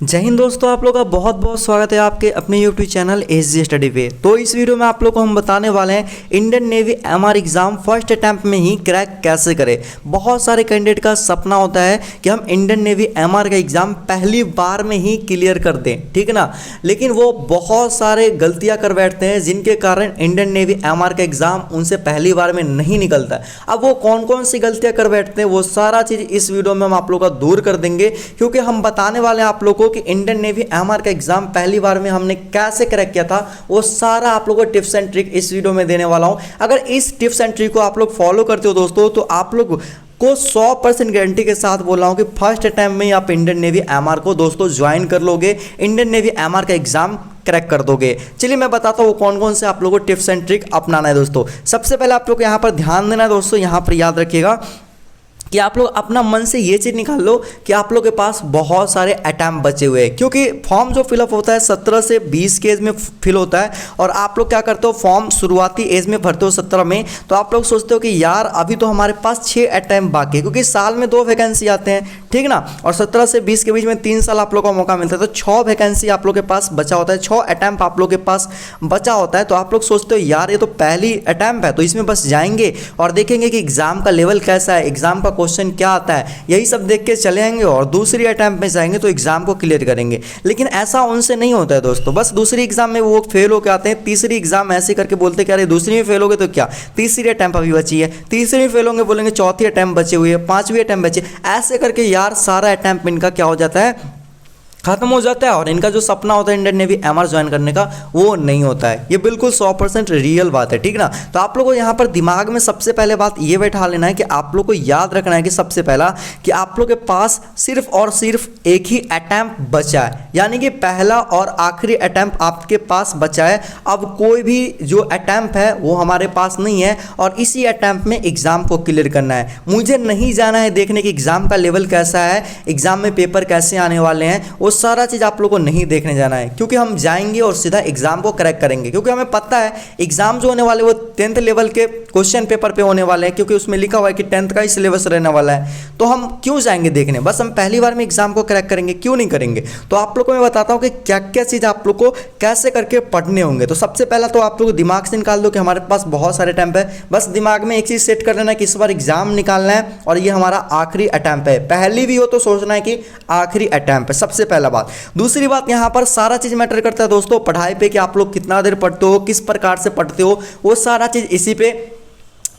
जय हिंद दोस्तों, आप लोग का बहुत बहुत स्वागत है आपके अपने यूट्यूब चैनल एसजी स्टडी पे। तो इस वीडियो में आप लोग को हम बताने वाले हैं Indian navy MR exam first attempt में ही क्रैक कैसे करें। बहुत सारे कैंडिडेट का सपना होता है कि हम इंडियन नेवी एमआर का एग्जाम पहली बार में ही क्लियर कर दें, ठीक है ना। लेकिन वो बहुत सारे गलतियां कर बैठते हैं जिनके कारण इंडियन नेवी एमआर का एग्जाम उनसे पहली बार में नहीं निकलता है। अब वो कौन कौन सी गलतियां कर बैठते हैं वो सारा चीज़ इस वीडियो में हम आप लोग का दूर कर देंगे, क्योंकि हम बताने वाले हैं आप लोग कि इंडियन नेवी एमआर का एग्जाम पहली बार में हमने कैसे क्रैक किया था वो सारा आप लोगों को टिप्स एंड ट्रिक इस वीडियो में देने वाला हूं। अगर इस टिप्स एंड ट्रिक को आप लोग फॉलो करते हो दोस्तों, तो आप लोग को 100% गारंटी के साथ बोल रहा हूं कि फर्स्ट अटैम्प्ट में ही आप इंडियन नेवी एमआर को दोस्तों ज्वाइन कर लोगे, इंडियन नेवी एमआर का एग्जाम क्रैक कर दोगे। चलिए मैं बताता हूँ कौन कौन से आप लोगों को टिप्स एंड ट्रिक अपनाना है दोस्तों। सबसे पहले आप लोग यहाँ पर ध्यान देना है दोस्तों, यहाँ पर याद रखिएगा कि आप लोग अपना मन से ये चीज़ निकाल लो कि आप लोग के पास बहुत सारे अटैम्प्ट बचे हुए हैं, क्योंकि फॉर्म जो फिलअप होता है 17 से 20 के एज में फिल होता है। और आप लोग क्या करते हो, फॉर्म शुरुआती एज में भरते हो 17 में, तो आप लोग सोचते हो कि यार अभी तो हमारे पास 6 अटैम्प्ट बाकी है, क्योंकि साल में 2 वैकेंसी आते हैं, ठीक ना। और 17 से 20 के बीच में 3 साल आप लोग का मौका मिलता है, तो 6 वैकेंसी आप लोग के पास बचा होता है, 6 अटैम्प्ट आप लोग के पास बचा होता है। तो आप लोग सोचते हो यार ये तो पहली अटैम्प्ट है, तो इसमें बस जाएंगे और देखेंगे कि एग्जाम का लेवल कैसा है, एग्जाम का क्वेश्चन क्या आता है, यही सब देख के चले आएंगे और दूसरी अटैम्प्ट में जाएंगे तो एग्जाम को क्लियर करेंगे। लेकिन ऐसा उनसे नहीं होता है दोस्तों। बस दूसरी एग्जाम में वो फेल होकर आते हैं, तीसरी एग्जाम ऐसे करके बोलते हैं कि अरे दूसरी में फेल हो गए तो क्या, तीसरी अटैम्प्ट अभी बची है, तीसरी में फेल होंगे बोलेंगे चौथी अटैम्प्ट बची हुई है, पांचवी अटैम्प्ट बची, ऐसे करके यार सारा अटैम्प्ट इनका क्या हो जाता है, खत्म हो जाता है। और इनका जो सपना होता है इंडियन नेवी एमआर ज्वाइन करने का वो नहीं होता है। ये बिल्कुल 100% रियल बात है, ठीक ना। तो आप लोगों को यहाँ पर दिमाग में सबसे पहले बात ये बैठा लेना है कि आप लोग को याद रखना है कि सबसे पहला कि आप लोग के पास सिर्फ और सिर्फ एक ही अटैम्प्ट बचा है, यानी कि पहला और आखिरी अटैम्प्ट आपके पास बचा है। अब कोई भी जो अटैम्प्ट है वो हमारे पास नहीं है और इसी अटैम्प्ट में एग्जाम को क्लियर करना है। मुझे नहीं जाना है देखने कि एग्जाम का लेवल कैसा है, एग्जाम में पेपर कैसे आने वाले हैं, वो सारा चीज़ आप लोगों को नहीं देखने जाना है, क्योंकि हम जाएंगे और सीधा एग्जाम को क्रैक करेंगे। क्योंकि हमें पता है एग्जाम जो होने वाले वो 10th लेवल के क्वेश्चन पेपर पे होने वाले हैं, क्योंकि उसमें लिखा हुआ है कि 10th का ही सिलेबस रहने वाला है। तो हम क्यों जाएंगे देखने, बस हम पहली बार में एग्जाम को क्रैक करेंगे, क्यों नहीं करेंगे। तो आप लोग को मैं बताता हूँ कि क्या क्या चीज़ आप लोग को कैसे करके पढ़ने होंगे। तो सबसे पहला तो आप लोग दिमाग से निकाल दो कि हमारे पास बहुत सारे अटैम्प्ट है, बस दिमाग में एक चीज़ सेट कर लेना कि इस बार एग्जाम निकालना है और ये हमारा आखिरी अटैम्प्ट है। पहली भी हो तो सोचना है कि आखिरी अटैम्प्ट है, सबसे पहला बात। दूसरी बात, यहाँ पर सारा चीज मैटर करता है दोस्तों पढ़ाई पे, कि आप लोग कितना देर पढ़ते हो, किस प्रकार से पढ़ते हो, वो सारा चीज इसी पे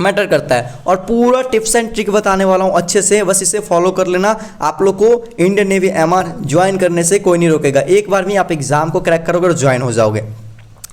मैटर करता है। और पूरा टिप्स एंड ट्रिक बताने वाला हूँ अच्छे से, बस इसे फॉलो कर लेना। आप लोग को इंडियन नेवी एमआर ज्वाइन करने से कोई नहीं रोकेगा, एक बार में आप एग्जाम को क्रैक करोगे और ज्वाइन हो जाओगे।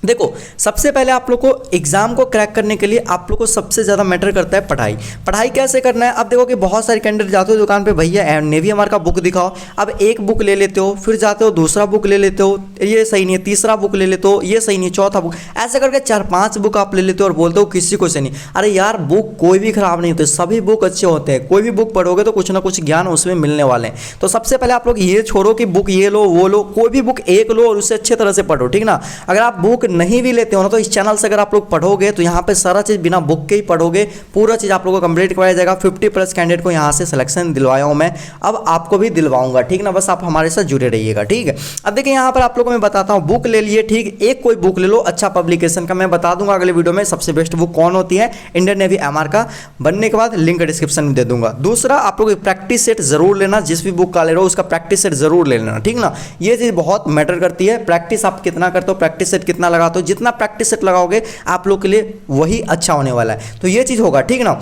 देखो सबसे पहले आप लोग को एग्जाम को क्रैक करने के लिए आप लोग को सबसे ज़्यादा मैटर करता है पढ़ाई। पढ़ाई कैसे करना है, अब देखो कि बहुत सारे कैंडिडेट जाते हो दुकान पे, भैया नेवी एमआर का बुक दिखाओ। अब एक बुक ले लेते हो, फिर जाते हो दूसरा बुक ले लेते हो, ये सही नहीं है, तीसरा बुक ले लेते हो, ये सही नहीं है, चौथा बुक, ऐसे करके 4-5 बुक आप ले लेते हो और बोलते हो किसी को से नहीं। अरे यार बुक कोई भी खराब नहीं होते, सभी बुक अच्छे होते हैं, कोई भी बुक पढ़ोगे तो कुछ ना कुछ ज्ञान उसमें मिलने वाले हैं। तो सबसे पहले आप लोग ये छोड़ो कि बुक ये लो वो लो, कोई भी बुक एक लो और उससे अच्छे तरह से पढ़ो, ठीक ना। अगर आप बुक नहीं भी लेते हो ना, तो इस चैनल से अगर आप लोग पढ़ोगे तो यहाँ पे सारा चीज बिना बुक के ही पढ़ोगे, पूरा चीज आप लोगों को कंप्लीट करवाया जाएगा। 50+ कैंडिडेट को यहाँ से सिलेक्शन दिलवाया हूँ मैं, अब आपको भी दिलवाऊंगा, ठीक ना। बस आप हमारे साथ जुड़े रहिएगा, ठीक है। अब देखिए यहाँ पर आप लोगों को मैं बताता हूँ, बुक ले लिए, ठीक, एक कोई बुक ले लो अच्छा पब्लिकेशन का, मैं बता दूंगा अगले वीडियो में सबसे बेस्ट बुक कौन होती है इंडियन नेवी एमआर का, बनने के बाद लिंक डिस्क्रिप्शन में दे दूंगा। दूसरा आप लोग प्रैक्टिस सेट जरूर लेना, जिस भी बुक का ले रहे हो उसका प्रैक्टिस सेट जरूर ले लेना, ठीक ना। ये चीज बहुत मैटर करती है, प्रैक्टिस आप कितना करते हो, प्रैक्टिस सेट कितना लगाते हो, जितना प्रैक्टिस सेट लगाओगे आप लोग के लिए वही अच्छा होने वाला है। तो ये चीज होगा, ठीक ना।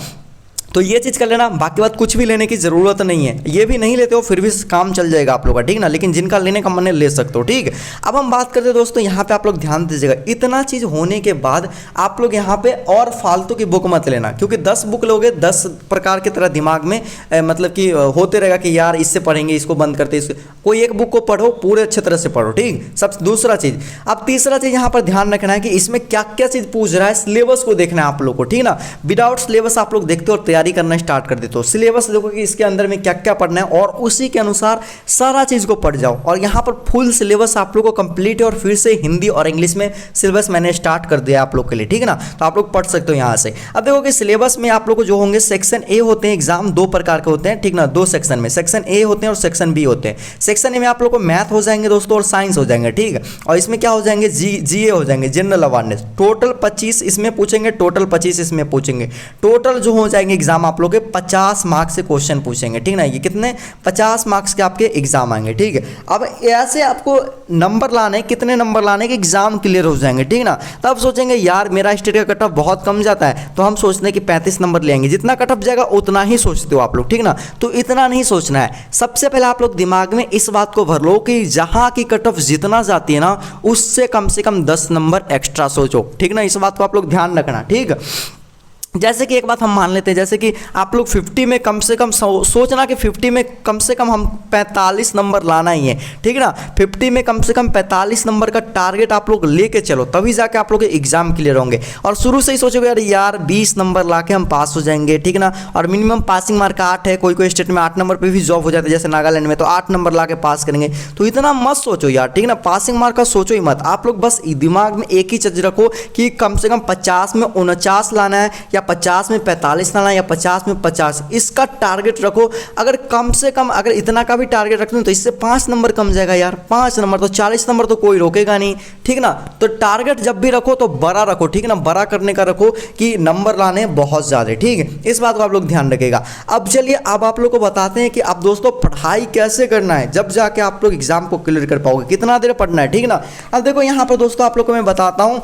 तो ये चीज़ कर लेना, बाकी बात कुछ भी लेने की ज़रूरत नहीं है, ये भी नहीं लेते हो फिर भी काम चल जाएगा आप लोग का, ठीक ना। लेकिन जिनका लेने का मन है ले सकते हो, ठीक। अब हम बात करते हैं दोस्तों, यहाँ पे आप लोग ध्यान दीजिएगा, इतना चीज़ होने के बाद आप लोग यहाँ पे और फालतू की बुक मत लेना, क्योंकि 10 बुक लोगे 10 प्रकार की तरह दिमाग में मतलब कि होते रहेगा कि यार इससे पढ़ेंगे, इसको बंद करते, इसको कोई एक बुक को पढ़ो, पूरे अच्छे तरह से पढ़ो, ठीक। सब दूसरा चीज़। अब तीसरा चीज़ यहाँ पर ध्यान रखना है कि इसमें क्या क्या चीज़ पूछ रहा है, सिलेबस को देखना है आप लोग को, ठीक ना। विदाउट सिलेबस आप लोग देखते हो और तैयारी तैयारी करना स्टार्ट कर देते हो। सिलेबस देखो कि इसके अंदर में क्या क्या पढ़ना है और उसी के अनुसार सारा चीज़ को पढ़ जाओ। और यहाँ पर फुल सिलेबस आप लोग को कंप्लीट है और फिर से हिंदी और इंग्लिश में सिलेबस मैंने स्टार्ट कर दिया आप लोग के लिए, ठीक है ना। तो आप लोग पढ़ सकते हो यहाँ से। अब देखो कि सिलेबस में आप लोग को जो होंगे सेक्शन ए होते हैं, एग्जाम दो प्रकार के होते हैं, ठीक ना, दो सेक्शन में, सेक्शन ए होते हैं और सेक्शन बी होते हैं। सेक्शन ए में आप लोग को मैथ हो जाएंगे दोस्तों और साइंस हो जाएंगे, ठीक है। और इसमें क्या हो जाएंगे, जीए हो जाएंगे, जनरल अवेयरनेस। टोटल 25 इसमें पूछेंगे, टोटल 25 इसमें पूछेंगे। टोटल जो हो जाएंगे एग्जाम आप लोग के 50 मार्क्स से क्वेश्चन पूछेंगे, ठीक ना। ये कितने 50 मार्क्स के आपके एग्जाम आएंगे, ठीक है। अब ऐसे आपको नंबर लाने, कितने नंबर लाने के एग्जाम क्लियर हो जाएंगे, ठीक ना। तब सोचेंगे यार मेरा स्टेट का कट ऑफ बहुत कम जाता है, तो हम सोचते हैं कि 35 नंबर लेंगे। जितना कट ऑफ जाएगा उतना ही सोचते हो आप लोग, ठीक ना। तो इतना नहीं सोचना है। सबसे पहले आप लोग दिमाग में इस बात को भर लो कि जहां की कट ऑफ जितना जाती है ना, उससे कम से कम 10 नंबर एक्स्ट्रा सोचो, ठीक ना। इस बात को आप लोग ध्यान रखना, ठीक। जैसे कि एक बात हम मान लेते हैं, जैसे कि आप लोग 50 में कम से कम सोचना कि 50 में कम से कम हम 45 नंबर लाना ही है, ठीक है ना। 50 में कम से कम 45 नंबर का टारगेट आप लोग लेके चलो, तभी जाके आप लोग के एग्जाम क्लियर होंगे। और शुरू से ही सोचोगे यार 20 नंबर ला के हम पास हो जाएंगे, ठीक है ना। और मिनिमम पासिंग मार्क 8 है, कोई कोई स्टेट में 8 नंबर पर भी जॉब हो जाता है, जैसे नागालैंड में, तो 8 नंबर ला के पास करेंगे। तो इतना मत सोचो यार, ठीक है ना। पासिंग मार्क का सोचो ही मत। आप लोग बस दिमाग में एक ही चीज रखो कि कम से कम 50 में 49 लाना है, या 50 में 45 लाना है, या 50 में 50, इसका टारगेट रखो। अगर कम से कम अगर इतना का भी टारगेट रखते हैं तो इससे 5 नंबर कम जाएगा यार, 5 नंबर, तो 40 नंबर तो कोई रोकेगा नहीं, ठीक ना। तो टारगेट जब भी रखो तो बड़ा रखो, ठीक है ना। बड़ा करने का रखो कि नंबर लाने बहुत ज़्यादा, ठीक है। इस बात को आप लोग ध्यान रखिएगा। अब चलिए अब आप लोग को बताते हैं कि अब दोस्तों पढ़ाई कैसे करना है, जब जाके आप लोग एग्जाम को क्लियर कर पाओगे, कितना देर पढ़ना है, ठीक है ना। अब देखो यहाँ पर दोस्तों आप लोग को मैं बताता हूँ।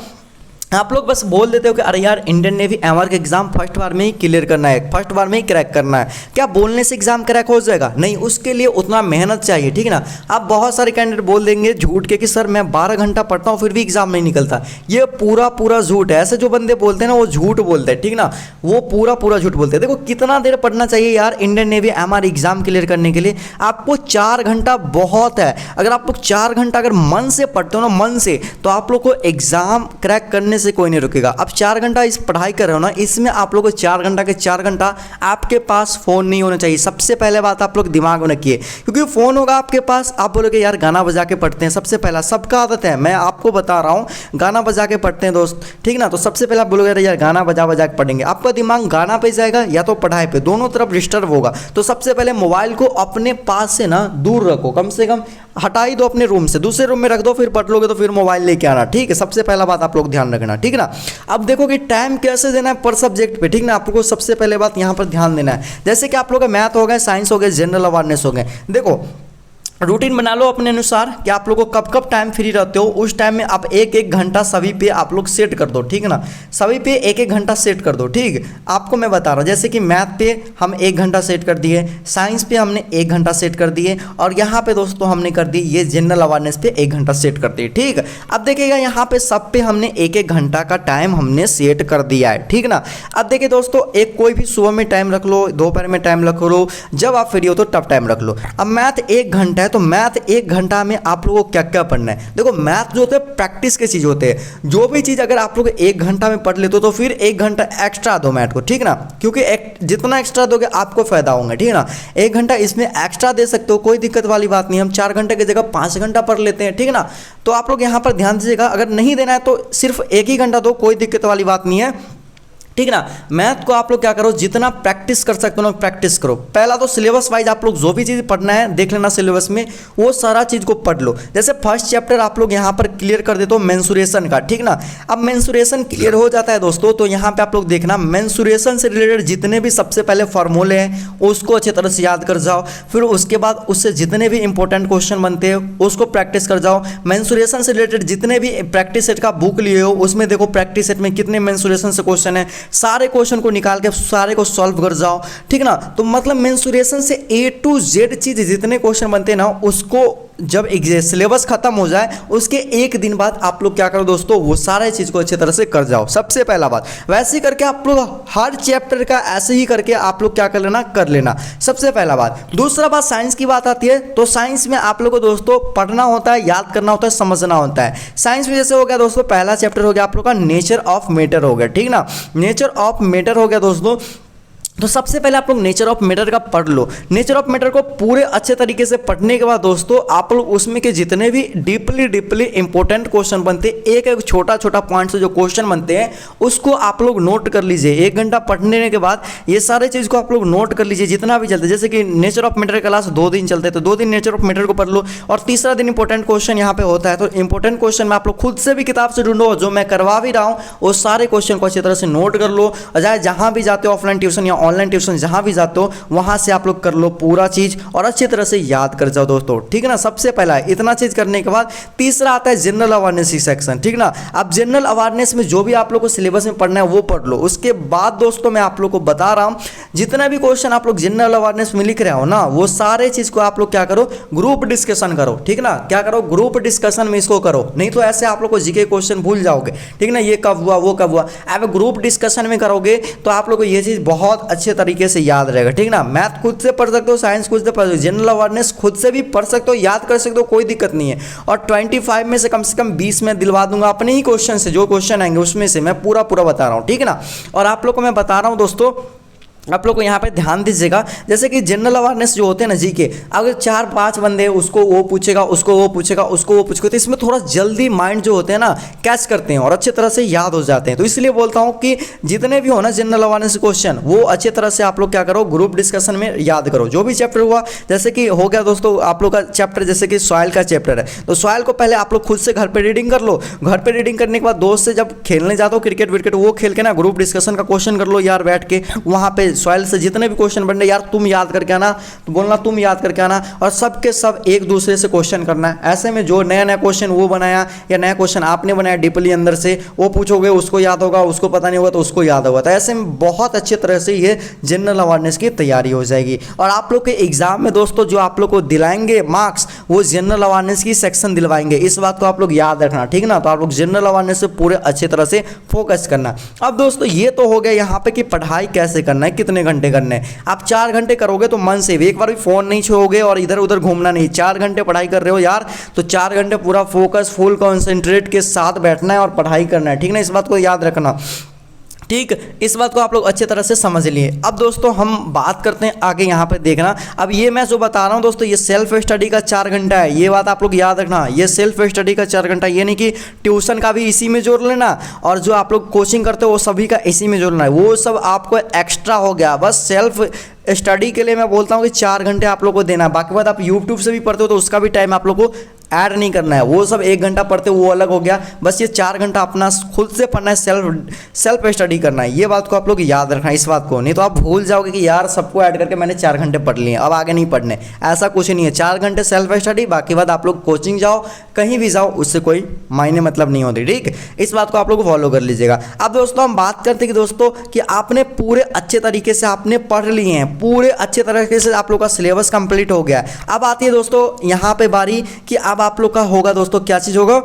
आप लोग बस बोल देते हो कि अरे यार इंडियन नेवी एमआर का एग्जाम फर्स्ट बार में ही क्लियर करना है, फर्स्ट बार में ही क्रैक करना है। क्या बोलने से एग्जाम क्रैक हो जाएगा? नहीं, उसके लिए उतना मेहनत चाहिए, ठीक है ना। आप बहुत सारे कैंडिडेट बोल देंगे झूठ के कि सर मैं 12 घंटा पढ़ता हूँ फिर भी एग्जाम नहीं निकलता। ये पूरा झूठ है। ऐसे जो बंदे बोलते हैं ना वो झूठ बोलते हैं, ठीक ना, वो पूरा झूठ बोलते हैं। देखो कितना देर पढ़ना चाहिए यार Indian navy MR exam clear करने के लिए, आपको 4 घंटा बहुत है। अगर आप लोग 4 घंटा अगर मन से पढ़ते हो ना, मन से, तो आप लोग को एग्जाम क्रैक करने से कोई नहीं रुकेगा। अब 4 घंटा इस पढ़ाई कर रहे हो ना, इसमें आप लोग को 4 घंटा के 4 घंटा आपके पास फोन नहीं होना चाहिए। सबसे पहले बात आप लोग दिमाग में रखिए, क्योंकि फोन होगा आपके पास, आप बोलोगे यार गाना बजा के पढ़ते हैं। सबसे पहला, सबका आदत है, मैं आपको बता रहा हूँ, गाना बजा के पढ़ते हैं दोस्त, ठीक ना। तो सबसे पहले आप बोलोगे यार गाना बजा के पढ़ेंगे, आपका दिमाग गाना पे जाएगा या तो पढ़ाई पे, दोनों तरफ डिस्टर्ब होगा। तो सबसे पहले मोबाइल को अपने पास से ना दूर रखो, कम से कम हटा ही दो अपने रूम से, दूसरे रूम में रख दो, फिर पढ़ लोगे तो फिर मोबाइल लेके आना, ठीक है। सबसे पहला बात आप लोग ध्यान रखना, ठीक है ना। अब देखो कि टाइम कैसे देना है पर सब्जेक्ट पे, ठीक ना। आपको सबसे पहले बात यहाँ पर ध्यान देना है, जैसे कि आप लोग का मैथ हो गए, साइंस हो गए, जनरल अवेयरनेस हो गए। देखो रूटीन बना लो अपने अनुसार कि आप लोगों को कब टाइम फ्री रहते हो, उस टाइम में आप एक घंटा सभी पे आप लोग सेट कर दो, ठीक है ना। सभी पे एक घंटा सेट कर दो, ठीक। आपको मैं बता रहा हूँ, जैसे कि मैथ पे हम 1 घंटा सेट कर दिए, साइंस पे हमने 1 घंटा सेट कर दिए, और यहाँ पे दोस्तों हमने कर दी ये जनरल अवेयरनेस पे 1 घंटा सेट कर दिए, ठीक। अब देखिएगा यहाँ पे सब पे हमने 1 घंटा का टाइम हमने सेट कर दिया है, ठीक ना। अब देखिए दोस्तों, एक कोई भी सुबह में टाइम रख लो, दोपहर में टाइम रख लो, जब आप फ्री हो तो तब टाइम रख लो। अब मैथ 1 घंटा है, तो मैथ 1 घंटा में आप लोगों को क्या क्या पढ़ना है। देखो मैथ जो होते हैं प्रैक्टिस के चीज होते हैं, जो भी चीज अगर आप लोग 1 घंटा में पढ़ लेते हो तो फिर 1 घंटा एक्स्ट्रा दो मैथ को, ठीक ना, क्योंकि जितना एक्स्ट्रा दोगे आपको फायदा होगा, ठीक है ना। 1 घंटा इसमें एक्स्ट्रा दे सकते हो, कोई दिक्कत वाली बात नहीं। हम 4 घंटे की जगह 5 घंटा पढ़ लेते हैं, ठीक है ना। तो आप लोग यहाँ पर ध्यान दीजिएगा, अगर नहीं देना है तो सिर्फ 1 ही घंटा दो, कोई दिक्कत वाली बात नहीं है, ठीक ना। मैथ को आप लोग क्या करो, जितना प्रैक्टिस कर सकते हो ना प्रैक्टिस करो। पहला तो सिलेबस वाइज आप लोग जो भी चीज़ पढ़ना है देख लेना सिलेबस में, वो सारा चीज़ को पढ़ लो। जैसे फर्स्ट चैप्टर आप लोग यहाँ पर क्लियर कर देते हो मेंसुरेशन का, ठीक ना। अब मेंसुरेशन क्लियर हो जाता है दोस्तों, तो यहाँ पे आप लोग देखना मेंसुरेशन से रिलेटेड जितने भी सबसे पहले फॉर्मूले हैं उसको अच्छी तरह से याद कर जाओ। फिर उसके बाद उससे जितने भी इंपॉर्टेंट क्वेश्चन बनते हैं उसको प्रैक्टिस कर जाओ। मेंसुरेशन से रिलेटेड जितने भी प्रैक्टिस सेट का बुक लिए हो उसमें देखो प्रैक्टिस सेट में कितने मेंसुरेशन से क्वेश्चन है, सारे क्वेश्चन को निकाल के सारे को सॉल्व कर जाओ, ठीक ना। तो मतलब मेंसुरेशन से A to Z चीज जितने क्वेश्चन बनते हैं ना, उसको जब सिलेबस खत्म हो जाए उसके 1 दिन बाद आप लोग क्या करो दोस्तों, वो सारे चीज को अच्छे तरह से कर जाओ। सबसे पहला बात वैसे ही करके आप लोग हर चैप्टर का ऐसे ही करके आप लोग क्या कर लेना, सबसे पहला बात। दूसरा बात साइंस की बात आती है, तो साइंस में आप लोग को दोस्तों पढ़ना होता है, याद करना होता है, समझना होता है। साइंस में जैसे हो गया दोस्तों, पहला चैप्टर हो गया आप लोग का नेचर ऑफ मैटर हो गया, ठीक ना। नेचर ऑफ मैटर हो गया दोस्तों, तो सबसे पहले आप लोग नेचर ऑफ मैटर का पढ़ लो। नेचर ऑफ मैटर को पूरे अच्छे तरीके से पढ़ने के बाद दोस्तों आप लोग उसमें के जितने भी डीपली इंपॉर्टेंट क्वेश्चन बनते हैं, एक एक छोटा छोटा पॉइंट से जो क्वेश्चन बनते हैं उसको आप लोग नोट कर लीजिए। 1 घंटा पढ़ने के बाद ये सारे चीज़ को आप लोग नोट कर लीजिए जितना भी चलते, जैसे कि नेचर ऑफ मैटर क्लास 2 दिन चलते हैं तो 2 दिन नेचर ऑफ मैटर को पढ़ लो, और तीसरा दिन इंपॉर्टेंट क्वेश्चन यहाँ पे होता है। तो इंपॉर्टेंट क्वेश्चन में आप लोग खुद से भी किताब से ढूंढो, जो मैं करवा भी रहा हूँ वो सारे क्वेश्चन को अच्छी तरह से नोट कर लो। और चाहे जहाँ भी जाते हो, ऑफलाइन ट्यूशन या ऑनलाइन ट्यूशन जहाँ भी जाते हो, वहाँ से आप लोग कर लो पूरा चीज़ और अच्छी तरह से याद कर जाओ दोस्तों, ठीक है ना। सबसे पहला इतना चीज़ करने के बाद तीसरा आता है जनरल अवेयरनेस सेक्शन, ठीक ना। अब जनरल अवेयरनेस में जो भी आप लोग को सिलेबस में पढ़ना है वो पढ़ लो। उसके बाद दोस्तों मैं आप लोग को बता रहा हूँ, जितना भी क्वेश्चन आप लोग जनरल अवेयरनेस में लिख रहे हो ना, वो सारे चीज़ को आप लोग क्या करो, ग्रुप डिस्कशन करो, ठीक ना। क्या करो, ग्रुप डिस्कशन में इसको करो, नहीं तो ऐसे आप लोग को जीके क्वेश्चन भूल जाओगे, ठीक ना। ये कब हुआ, वो कब हुआ, अब ग्रुप डिस्कशन में करोगे तो आप लोग को ये चीज़ बहुत अच्छे तरीके से याद रहेगा, ठीक ना। मैथ खुद से पढ़ सकते हो, साइंस खुद से पढ़ सकते हो, जनरल अवेयरनेस खुद से भी पढ़ सकते हो, याद कर सकते हो, कोई दिक्कत नहीं है। और 25 में से कम 20 में दिलवा दूंगा अपने ही क्वेश्चन से, जो क्वेश्चन आएंगे उसमें से मैं पूरा बता रहा हूँ, ठीक है ना। और आप लोग को मैं बता रहा हूँ दोस्तों, आप लोग को यहाँ पे ध्यान दीजिएगा, जैसे कि जनरल अवेयरनेस जो होते हैं ना जीके, अगर 4-5 बंदे उसको वो पूछेगा, उसको वो पूछेगा, उसको वो पूछेगा, तो इसमें थोड़ा जल्दी माइंड जो होते हैं ना कैच करते हैं और अच्छे तरह से याद हो जाते हैं। तो इसलिए बोलता हूँ कि जितने भी हो ना जनरल अवेयरनेस क्वेश्चन, वो अच्छे तरह से आप लोग क्या करो, ग्रुप डिस्कशन में याद करो। जो भी चैप्टर हुआ, जैसे कि हो गया दोस्तों आप लोग का चैप्टर, जैसे कि सॉइल का चैप्टर है, तो सॉइल को पहले आप लोग खुद से घर पर रीडिंग कर लो। घर पर रीडिंग करने के बाद दोस्त से जब खेलने जाते हो क्रिकेट विकेट, वो खेल के ना ग्रुप डिस्कशन का क्वेश्चन कर लो यार, बैठ के वहाँ पे सॉइल से जितने भी क्वेश्चन बनने यार तुम याद करके आना, तो बोलना तुम याद करके आना, और सबके सब एक दूसरे से क्वेश्चन करना है। ऐसे में जो नया नया क्वेश्चन वो बनाया या नया क्वेश्चन आपने बनाया डीपली अंदर से, वो पूछोगे उसको याद होगा, उसको पता नहीं होगा तो उसको याद होगा। तो ऐसे में बहुत अच्छे तरह से ये जनरल अवेयरनेस की तैयारी हो जाएगी। और आप लोग के एग्जाम में दोस्तों जो आप लोग को दिलाएंगे मार्क्स, वो जनरल अवेयरनेस की सेक्शन दिलवाएंगे, इस बात को आप लोग याद रखना, ठीक ना। तो आप लोग जनरल अवेयरनेस से पूरे अच्छे तरह से फोकस करना। अब दोस्तों ये तो हो गया यहाँ पे कि पढ़ाई कैसे करना है, कितने घंटे करने हैं। आप 4 घंटे करोगे तो मन से भी, एक बार भी फोन नहीं छोड़ोगे और इधर उधर घूमना नहीं। 4 घंटे पढ़ाई कर रहे हो यार, तो 4 घंटे पूरा फोकस फुल कॉन्सेंट्रेट के साथ बैठना है और पढ़ाई करना है, ठीक ना। इस बात को याद रखना, ठीक, इस बात को आप लोग अच्छे तरह से समझ लिए। अब दोस्तों हम बात करते हैं आगे, यहाँ पे देखना। अब ये मैं जो बता रहा हूँ दोस्तों, ये सेल्फ स्टडी का 4 घंटा है, ये बात आप लोग याद रखना। ये सेल्फ स्टडी का 4 घंटा, ये नहीं कि ट्यूशन का भी इसी में जोड़ लेना और जो आप लोग कोचिंग करते हो वो सभी का इसी में जोड़ना है, वो सब आपको एक्स्ट्रा हो गया। बस सेल्फ स्टडी के लिए मैं बोलता हूँ कि 4 घंटे आप लोग को देना है। बाकी बात आप यूट्यूब से भी पढ़ते हो तो उसका भी टाइम आप लोग को ऐड नहीं करना है, वो सब 1 घंटा पढ़ते हो वो अलग हो गया। बस ये 4 घंटा अपना खुद से पढ़ना है, सेल्फ स्टडी करना है। ये बात को आप लोग याद रखना है, इस बात को, नहीं तो आप भूल जाओगे कि यार सबको ऐड करके मैंने 4 घंटे पढ़ लिए, अब आगे नहीं पढ़ने। ऐसा कुछ नहीं है, 4 घंटे सेल्फ स्टडी, बाकी बात आप लोग कोचिंग जाओ, कहीं भी जाओ, उससे कोई मायने मतलब नहीं होती, ठीक। इस बात को आप लोग फॉलो कर लीजिएगा। अब दोस्तों हम बात करते हैं कि दोस्तों कि आपने पूरे अच्छे तरीके से आपने पढ़ लिए हैं, पूरे अच्छे तरीके से आप लोग का सिलेबस कंप्लीट हो गया है। अब आती है दोस्तों यहाँ पे बारी कि अब आप लोग का होगा दोस्तों, क्या चीज़ होगा,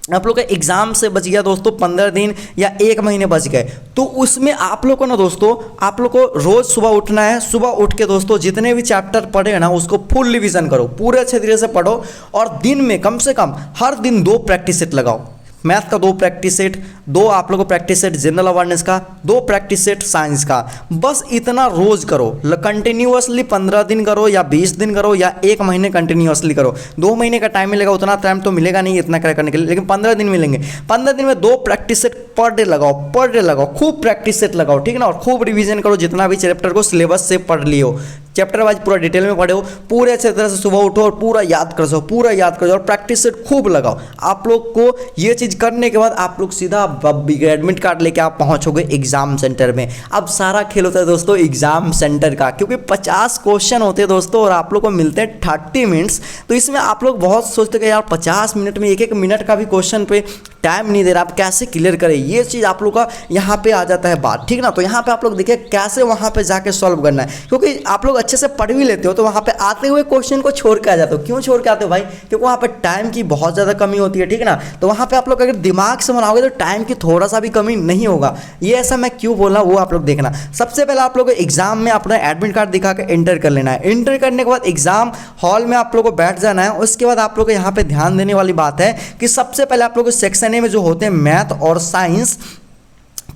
आप लोग का एग्जाम से बच गया दोस्तों 15 दिन या 1 महीने बच गए। तो उसमें आप लोग को ना दोस्तों, आप लोग को रोज़ सुबह उठना है। सुबह उठ के दोस्तों जितने भी चैप्टर पढ़े ना उसको फुल रिवीजन करो, पूरे अच्छे तरीके से पढ़ो, और दिन में कम से कम हर दिन 2 प्रैक्टिस सेट लगाओ। मैथ का 2 प्रैक्टिस सेट, 2 आप लोगों को प्रैक्टिस सेट जनरल अवेयरनेस का, 2 प्रैक्टिस सेट साइंस का। बस इतना रोज करो, कंटिन्यूअसली 15 दिन करो या 20 दिन करो या 1 महीने कंटिन्यूअसली करो। 2 महीने का टाइम मिलेगा, उतना टाइम तो मिलेगा नहीं इतना करने के लिए, लेकिन 15 दिन मिलेंगे। 15 दिन में 2 प्रैक्टिस सेट पर डे लगाओ, खूब प्रैक्टिस सेट लगाओ, ठीक ना। और खूब रिवीजन करो, जितना भी चैप्टर को सिलेबस से पढ़ लियो, चैप्टर वाइज पूरा डिटेल में पढ़े हो, पूरे अच्छे तरह से सुबह उठो और पूरा याद कर जाओ, और प्रैक्टिस सेट खूब लगाओ। आप लोग को ये चीज़ करने के बाद आप लोग सीधा एडमिट कार्ड लेके आप पहुंचोगे एग्जाम सेंटर में। अब सारा खेल होता है दोस्तों एग्जाम सेंटर का, क्योंकि 50 क्वेश्चन होते हैं दोस्तों और आप लोग को मिलते हैं 30 मिनट्स। तो इसमें आप लोग बहुत सोचते हैं यार 50 मिनट में 1-1 मिनट का भी क्वेश्चन पे टाइम नहीं दे रहा, आप कैसे क्लियर करें। ये चीज़ आप लोग का यहाँ पे आ जाता है बात, ठीक ना। तो यहाँ पे आप लोग देखिए कैसे वहाँ पे जाके सॉल्व करना है, क्योंकि आप लोग अच्छे से पढ़ भी लेते हो तो वहाँ पे आते हुए क्वेश्चन को छोड़ के आ जाते हो। क्यों छोड़ के आते हो भाई? क्योंकि वहाँ पे टाइम की बहुत ज़्यादा कमी होती है, ठीक है ना। तो वहाँ पे आप लोग अगर दिमाग से बनाओगे तो टाइम की थोड़ा सा भी कमी नहीं होगा। ये ऐसा मैं क्यों बोला वो आप लोग देखना। सबसे पहले आप लोग एग्जाम में अपना एडमिट कार्ड दिखा के एंटर कर लेना है। एंटर करने के बाद एग्जाम हॉल में आप लोग को बैठ जाना है। उसके बाद आप लोग को यहाँ पे ध्यान देने वाली बात है कि सबसे पहले आप लोग को सेक्शन ए में जो होते हैं मैथ और साइंस,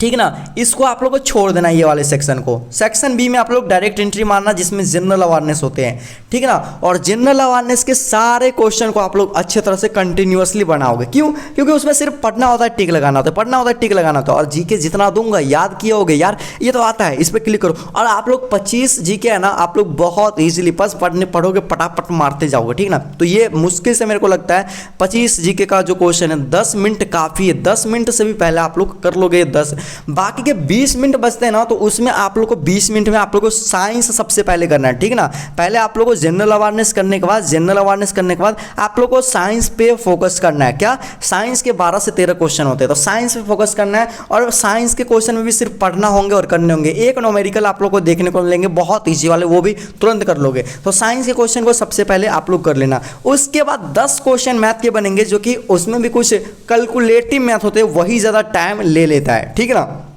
ठीक ना। इसको आप लोग को छोड़ देना ये वाले सेक्शन को। सेक्शन बी में आप लोग डायरेक्ट एंट्री मारना जिसमें जनरल अवेयरनेस होते हैं, ठीक है ना। और जनरल अवेयरनेस के सारे क्वेश्चन को आप लोग अच्छे तरह से कंटिन्यूअसली बनाओगे। क्यों? क्योंकि उसमें सिर्फ पढ़ना होता है, टिक लगाना होता है, पढ़ना होता है, टिक लगाना होता है। और जीके जितना दूंगा याद किया होगे यार, ये तो आता है, इस पर क्लिक करो। और आप लोग 25 जीके है ना, आप लोग बहुत ईजिली बस पढ़ोगे, पटापट मारते जाओगे, ठीक ना। तो ये मुश्किल से मेरे को लगता है 25 जीके का जो क्वेश्चन है 10 मिनट काफ़ी है। 10 मिनट से भी पहले आप लोग कर लोगे 10, बाकी के 20 मिनट बचते हैं ना, तो उसमें आप लोग को 20 मिनट में आप लोग को साइंस सबसे पहले करना है, ठीक ना। पहले आप लोग को जनरल अवेयरनेस करने के बाद आप लोग को साइंस पे फोकस करना है। क्या? साइंस के 12 से 13 क्वेश्चन होते हैं, तो साइंस पे फोकस करना है। और साइंस के क्वेश्चन में भी सिर्फ पढ़ना होंगे और करने होंगे। एक न्यूमेरिकल आप लोग को देखने को मिलेंगे बहुत ईजी वाले, वो भी तुरंत कर लोगे। तो साइंस के क्वेश्चन को सबसे पहले आप लोग कर लेना। उसके बाद 10 क्वेश्चन मैथ के बनेंगे, जो कि उसमें भी कुछ कैलकुलेटिव मैथ होते हैं, वही ज़्यादा टाइम ले लेता है, ठीक है ना।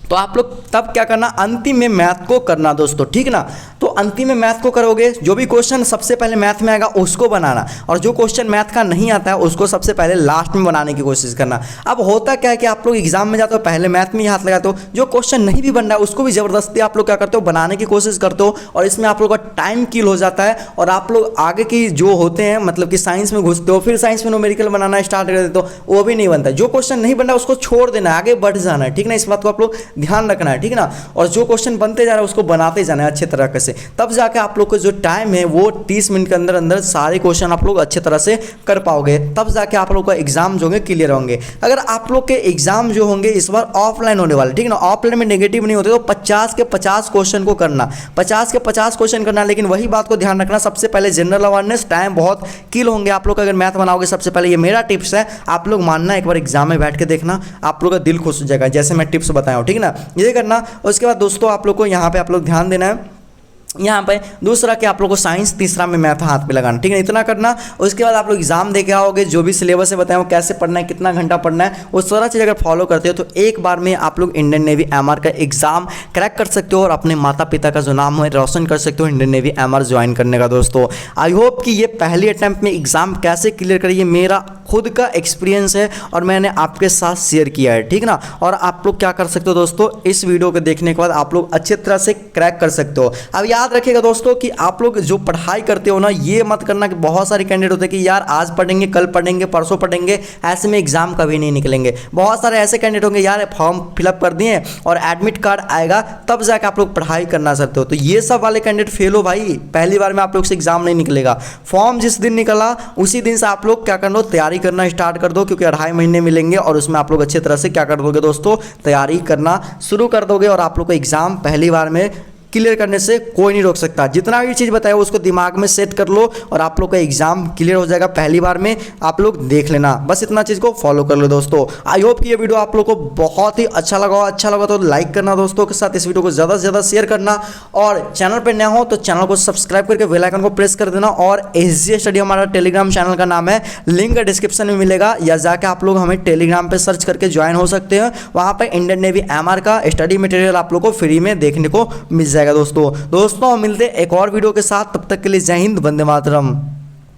तो आप लोग तब क्या करना, अंतिम में मैथ को करना दोस्तों, ठीक ना। तो अंतिम में मैथ को करोगे, जो भी क्वेश्चन सबसे पहले मैथ में आएगा उसको बनाना, और जो क्वेश्चन मैथ का नहीं आता है उसको सबसे पहले लास्ट में बनाने की कोशिश करना। अब होता क्या है कि आप लोग एग्जाम में जाते हो, पहले मैथ में ही हाथ लगाते हो, जो क्वेश्चन नहीं भी बन रहा है उसको भी जबरदस्ती आप लोग क्या करते हो, बनाने की कोशिश करते हो, और इसमें आप लोग का टाइम किल हो जाता है। और आप लोग आगे की जो होते हैं, मतलब कि साइंस में घुसते हो, फिर साइंस में न्यूमेरिकल बनाना स्टार्ट कर देते हो, वो भी नहीं बनता। जो क्वेश्चन नहीं बन रहा है उसको छोड़ देना है, आगे बढ़ जाना है, ठीक ना। इस बात को आप लोग ध्यान रखना है, ठीक ना। और जो क्वेश्चन बनते जा रहा है उसको बनाते जाना है अच्छे तरह से, तब जाके आप लोग को जो टाइम है वो 30 मिनट के अंदर अंदर सारे क्वेश्चन आप लोग अच्छे तरह से कर पाओगे। तब जाके आप लोग का एग्जाम जो होंगे क्लियर होंगे। अगर आप लोग के एग्जाम जो होंगे इस बार ऑफलाइन होने वाले, ठीक ना, ऑफलाइन में नेगेटिव नहीं होते, तो 50 के 50 क्वेश्चन को करना, 50 के 50 क्वेश्चन करना। लेकिन वही बात को ध्यान रखना, सबसे पहले जनरल अवेयरनेस, टाइम बहुत किल होंगे आप लोग अगर मैथ बनाओगे सबसे पहले। ये मेरा टिप्स है, आप लोग मानना, एक बार एग्जाम में बैठ के देखना, आप लोग का दिल खुश हो जाएगा, जैसे मैं टिप्स बताया हूँ, ठीक ना। ये करना। उसके बाद दोस्तों आप लोग को यहाँ पे आप लोग ध्यान देना है, यहाँ पे दूसरा कि आप लोग को साइंस, तीसरा में मैथ हाथ पे लगाना, ठीक है, इतना करना। उसके बाद आप लोग एग्जाम दे के आओगे, जो भी सिलेबस है बताया वो कैसे पढ़ना है, कितना घंटा पढ़ना है, वो सारा चीज़ अगर फॉलो करते हो तो एक बार में आप लोग इंडियन नेवी एमआर का एग्जाम क्रैक कर सकते हो, और अपने माता पिता का जो नाम है रोशन कर सकते हो इंडियन नेवी एमआर ज्वाइन करने का। दोस्तों आई होप कि ये पहली अटैम्प्ट में एग्जाम कैसे क्लियर करें, ये मेरा खुद का एक्सपीरियंस है और मैंने आपके साथ शेयर किया है, ठीक ना। और आप लोग क्या कर सकते हो दोस्तों, इस वीडियो को देखने के बाद आप लोग अच्छे तरह से क्रैक कर सकते हो। अब याद रखिएगा दोस्तों कि आप लोग जो पढ़ाई करते हो ना, ये मत करना कि बहुत सारे कैंडिडेट होते हैं कि यार आज पढ़ेंगे, कल पढ़ेंगे, परसों पढ़ेंगे, ऐसे में एग्जाम कभी नहीं निकलेंगे। बहुत सारे ऐसे कैंडिडेट होंगे यार फॉर्म फिलअप कर दिए और एडमिट कार्ड आएगा तब जाकर आप लोग पढ़ाई करना सकते हो। तो ये सब वाले कैंडिडेट फेल हो भाई, पहली बार में आप लोग से एग्जाम नहीं निकलेगा। फॉर्म जिस दिन निकला उसी दिन से आप लोग क्या कर लो, तैयारी करना स्टार्ट कर दो, क्योंकि 2.5 महीने मिलेंगे और उसमें आप लोग अच्छे तरह से क्या कर दोगे दोस्तों, तैयारी करना शुरू कर दोगे, और आप लोग को एग्जाम पहली बार में क्लियर करने से कोई नहीं रोक सकता। जितना भी चीज़ बताया उसको दिमाग में सेट कर लो और आप लोग का एग्जाम क्लियर हो जाएगा पहली बार में। आप लोग देख लेना, बस इतना चीज़ को फॉलो कर लो दोस्तों। आई होप कि ये वीडियो आप लोग को बहुत ही अच्छा लगा तो लाइक करना, दोस्तों के साथ इस वीडियो को ज़्यादा से ज़्यादा शेयर करना, और चैनल पर नया हो तो चैनल को सब्सक्राइब करके बेल आइकन को प्रेस कर देना। और SG स्टडी हमारा टेलीग्राम चैनल का नाम है, लिंक डिस्क्रिप्शन में मिलेगा, या जाके आप लोग हमें टेलीग्राम पर सर्च करके ज्वाइन हो सकते हैं। वहाँ पर इंडियन नेवी एमआर का स्टडी मटेरियल आप लोग को फ्री में देखने को मिल जाएगा दोस्तों। मिलते एक और वीडियो के साथ, तब तक के लिए जय हिंद, वंदे मातरम।